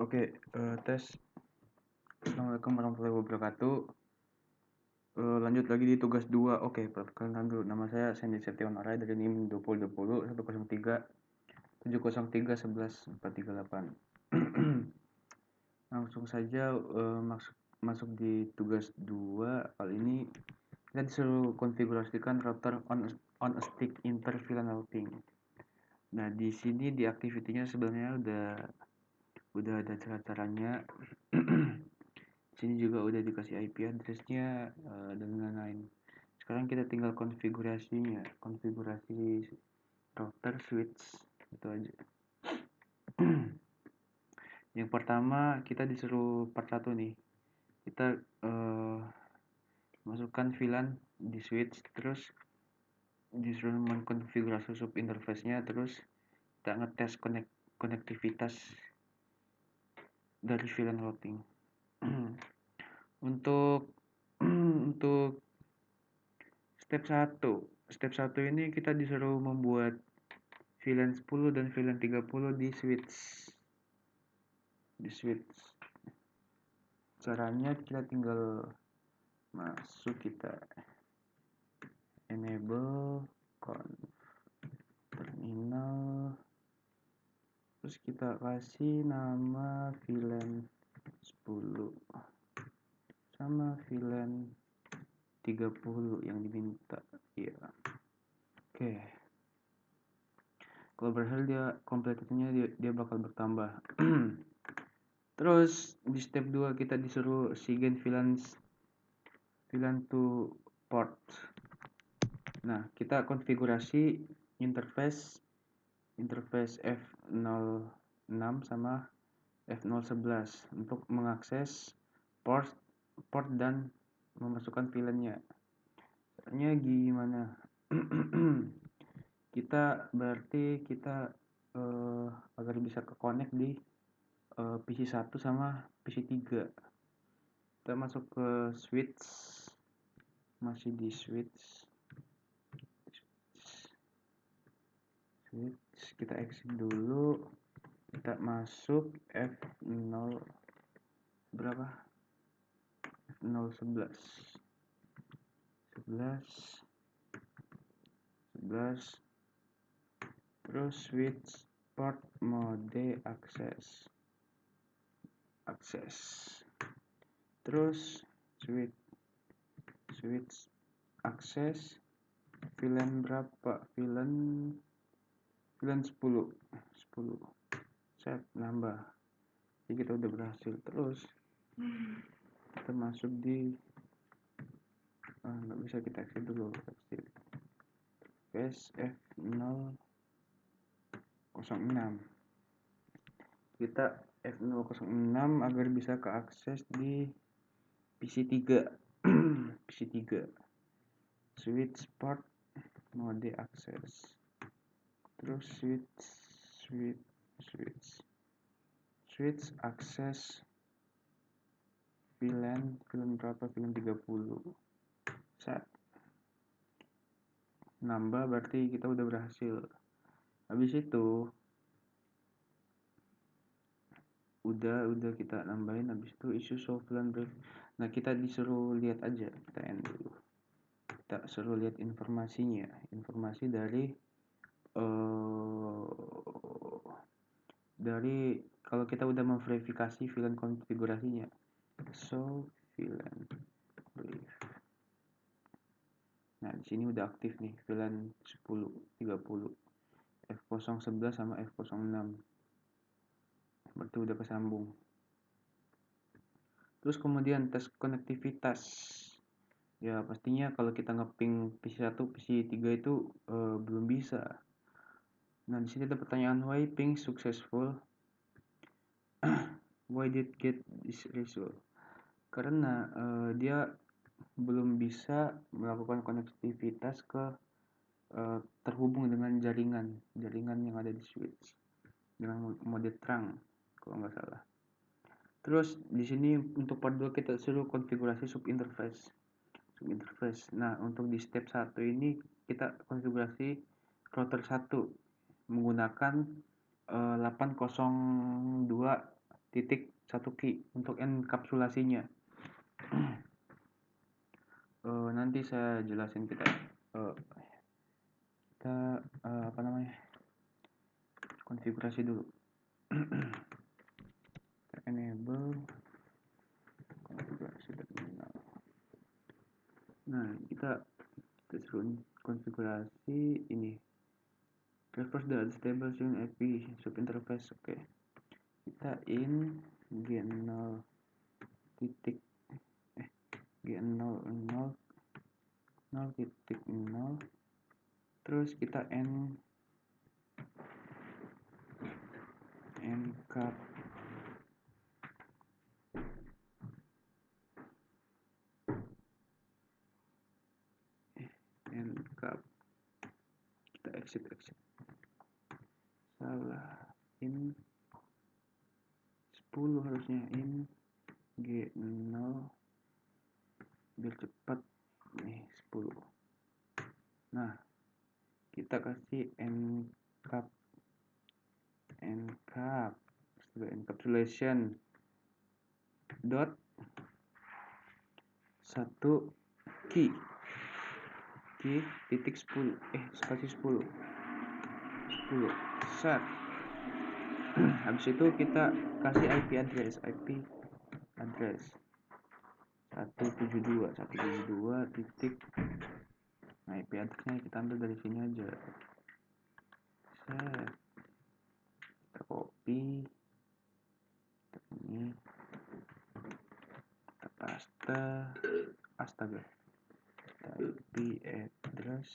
Oke, tes. Assalamualaikum warahmatullahi wabarakatuh. Lanjut lagi di tugas 2. Oke, perkenalkan dulu. Nama saya Sandy Septiawan Arai dari NIM 2020 103 703 11 438. Langsung saja masuk di tugas 2. Kali ini kita disuruh konfigurasikan router on a stick inter VLAN routing. Nah, di sini di activity-nya sebenarnya udah ada cara-caranya. Sini juga udah dikasih IP address-nya dan lain-lain. Sekarang kita tinggal konfigurasinya, konfigurasi router switch itu aja. Yang pertama kita disuruh part 1 nih. Kita masukkan VLAN di switch, terus disuruh mengkonfigurasi sub interface-nya, terus kita ngetes konektivitas dari VLAN routing. Untuk step 1 ini kita disuruh membuat VLAN 10 dan VLAN 30 di switch. Caranya kita tinggal masuk, kita enable terminal, terus kita kasih nama VLAN 10 sama VLAN 30 yang diminta. Iya. Oke. Kalau berhasil dia bakal bertambah. Terus di step 2 kita disuruh sign VLAN to port. Nah, kita konfigurasi interface F06 sama F011 untuk mengakses port dan memasukkan VLAN-nya. Caranya gimana? Kita agar bisa ke connect di PC 1 sama PC 3. Kita masuk ke switch, masih di switch, kita exit dulu, kita masuk F0 berapa? F011 terus switch port mode access, terus switch access VLAN berapa? VLAN 10 set nambah. Jadi kita udah berhasil. Terus kita masuk di nggak bisa, kita exit dulu. F006 kita F006 agar bisa keakses di PC 3. PC 3 switch port mode access, terus switch access VLAN berapa? VLAN 30 set nambah, berarti kita udah berhasil. Habis itu udah kita nambahin. Habis itu issue show VLAN brief. Nah, kita disuruh lihat aja, kita end dulu. Kita suruh lihat informasi dari kalau kita udah memverifikasi VLAN konfigurasinya. So VLAN brief. Nah, di sini udah aktif nih VLAN 10, 30, F011 sama F06. Berarti udah kesambung. Terus kemudian tes konektivitas. Ya, pastinya kalau kita ngeping PC 1, PC 3 itu belum bisa. Nah, di sini ada pertanyaan, why ping successful? Why did get this result? Karena dia belum bisa melakukan konektivitas ke terhubung dengan jaringan yang ada di switch dengan mode terang kalau nggak salah. Terus di sini untuk part 2 kita suruh konfigurasi sub interface. Nah, untuk di step 1 ini kita konfigurasi router 1 menggunakan 802 titik 1 key untuk enkapsulasinya. Nanti saya jelasin kita konfigurasi dulu. Kita enable konfigurasi terminal. Nah, kita suruh konfigurasi ini. Reverse the unstable string IP subinterface. Oke. Kita in g0 titik g0 0 titik 0, terus kita encap kita exit salah, in 10 harusnya, in g0 biar cepat nih 10. Nah, kita kasih encapsulation dot 1 key titik 10 spasi 10 set. Habis itu kita kasih IP address 172 titik. Nah, IP addressnya kita ambil dari sini aja. Set. Kita copy ini, kita paste, astaga, IP address,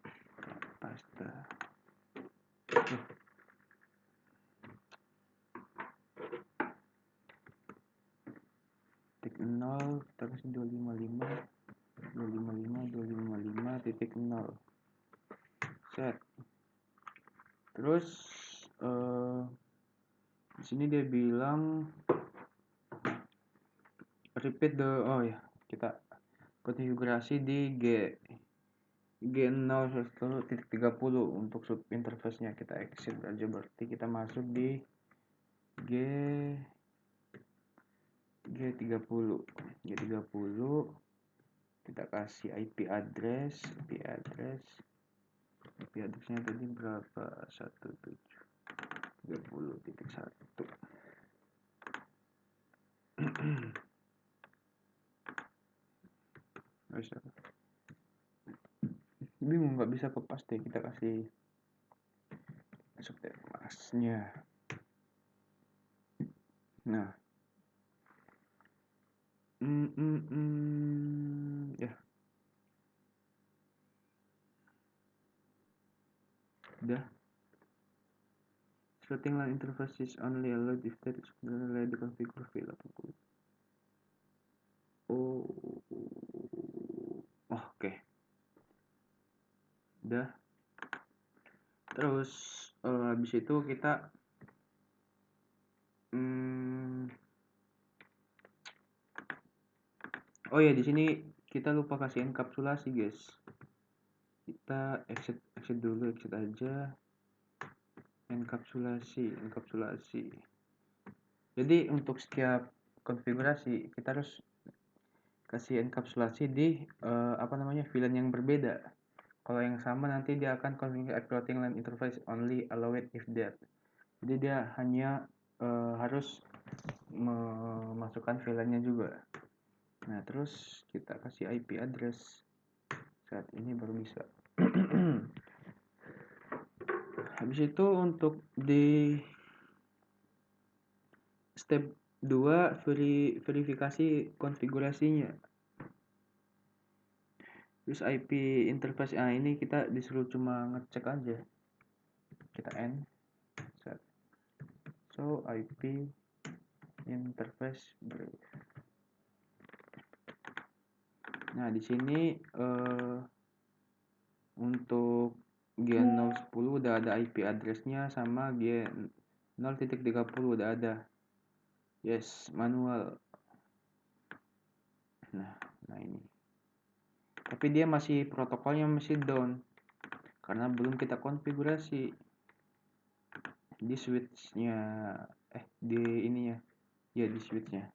kita paste. Titik 0 kita kasih 255 titik 0 set. Terus di sini dia bilang repeat kita konfigurasi di G0 untuk sub interface nya. Kita exit aja, berarti kita masuk di G30 kita kasih IP addressnya tadi berapa, 17.30.1. Bingung nggak bisa ke paste, kita kasih masuk masnya. Nah, ya udah. Setting line interface is only allowed if there is already configure file. Oke. Udah. Terus habis itu kita di sini kita lupa kasih enkapsulasi, guys. Kita exit aja. Enkapsulasi. Jadi untuk setiap konfigurasi kita harus kasih enkapsulasi di VLAN yang berbeda. Kalau yang sama nanti dia akan configure floating line interface only allowed if that. Jadi dia hanya harus memasukkan VLAN-nya juga. Nah, terus kita kasih IP address. Saat ini baru bisa. Habis itu untuk di step 2 verifikasi konfigurasinya. Terus IP interface ini kita disuruh cuma ngecek aja. Kita end set. So IP interface brief. Nah, di sini untuk G010 udah ada IP addressnya, sama G0.30 udah ada. Yes, manual. Nah ini. Tapi dia masih protokolnya masih down karena belum kita konfigurasi di switch-nya. di ininya ya, di switchnya.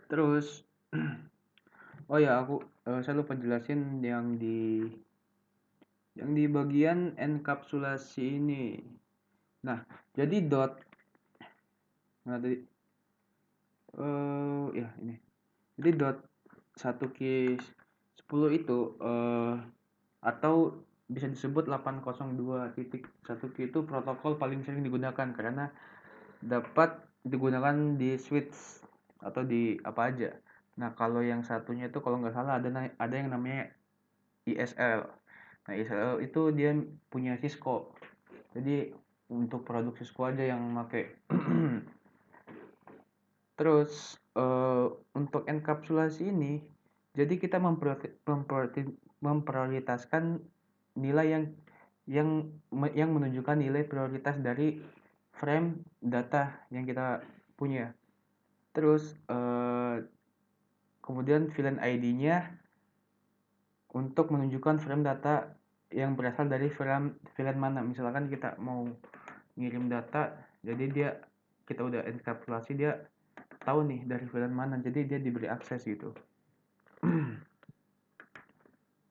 Terus oh ya, saya lupa jelasin yang di bagian enkapsulasi ini. Nah, jadi nah tadi ya ini. Jadi dot 1Q10 itu atau bisa disebut 802.1Q itu protokol paling sering digunakan karena dapat digunakan di switch atau di apa aja. Nah, kalau yang satunya itu kalau nggak salah ada yang namanya ISL. Nah, ISL itu dia punya Cisco. Jadi untuk produk Cisco aja yang pakai. Terus untuk enkapsulasi ini, jadi kita memprioritaskan nilai yang menunjukkan nilai prioritas dari frame data yang kita punya. Terus kemudian VLAN ID-nya untuk menunjukkan frame data yang berasal dari VLAN mana. Misalkan kita mau ngirim data, jadi kita udah enkapsulasi, dia tahu nih dari VLAN mana, jadi dia diberi akses gitu.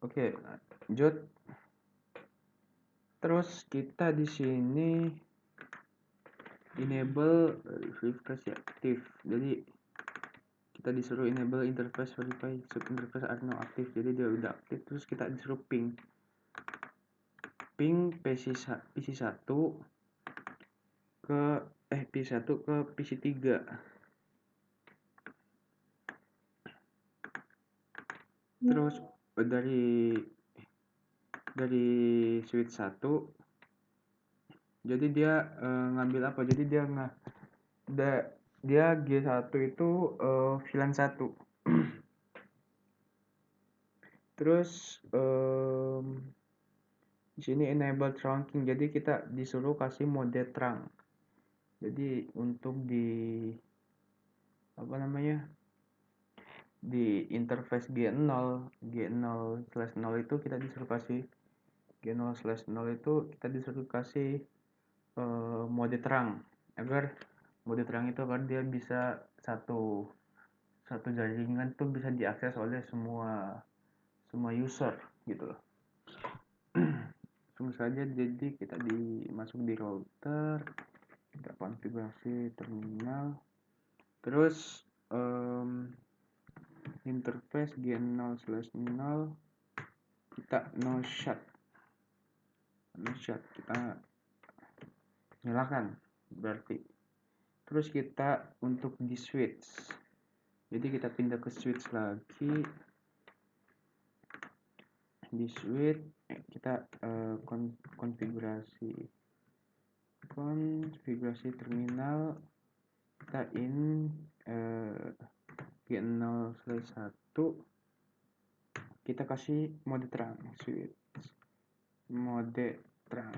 Oke, lanjut. Terus kita di sini enable verifikasi aktif. Jadi kita disuruh enable interface verify sub interface are now aktif. Jadi dia udah aktif. Terus kita disuruh ping PC1 ke PC1 ke PC3. Terus dari switch 1, jadi dia ngambil apa? Jadi dia G1 itu VLAN 1. Terus di sini enable trunking. Jadi kita disuruh kasih mode trunk. Jadi untuk di di interface G0 itu kita disuruh kasih G0/0 itu kita disuruh kasih mode terang, agar mode terang itu agar dia bisa satu jaringan tuh bisa diakses oleh semua user gitu loh. Langsung saja, jadi kita masuk di router, kita konfigurasi terminal, terus interface G0/0 kita no shut, kita nyalakan berarti. Terus kita untuk di switch, jadi kita pindah ke switch lagi. Di switch kita konfigurasi terminal, kita G0/1, kita kasih mode terang, switch mode terang.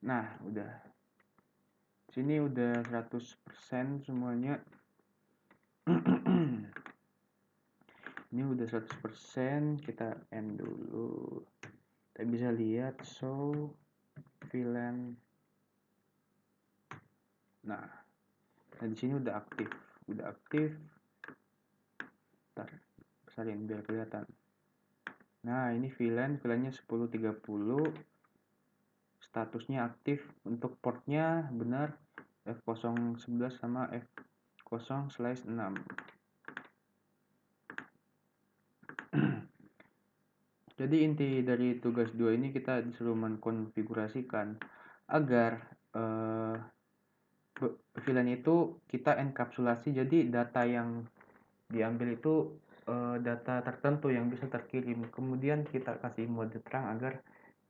Nah, udah sini udah 100% semuanya. Ini udah 100%, kita end dulu. Kita bisa lihat show VLAN. Nah, di sini udah aktif. Bentar, besarin biar kelihatan. Nah, ini VLAN-nya 1030. Statusnya aktif, untuk portnya benar F011 sama F0/6. Jadi inti dari tugas 2 ini kita disuruh mengkonfigurasikan agar VLAN itu kita enkapsulasi, jadi data yang diambil itu data tertentu yang bisa terkirim. Kemudian kita kasih mode terang agar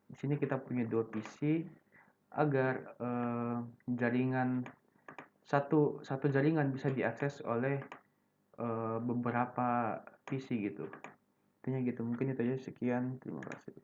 di sini kita punya 2 PC, agar jaringan satu jaringan bisa diakses oleh beberapa PC gitu. Intinya gitu. Mungkin itu aja, sekian, terima kasih.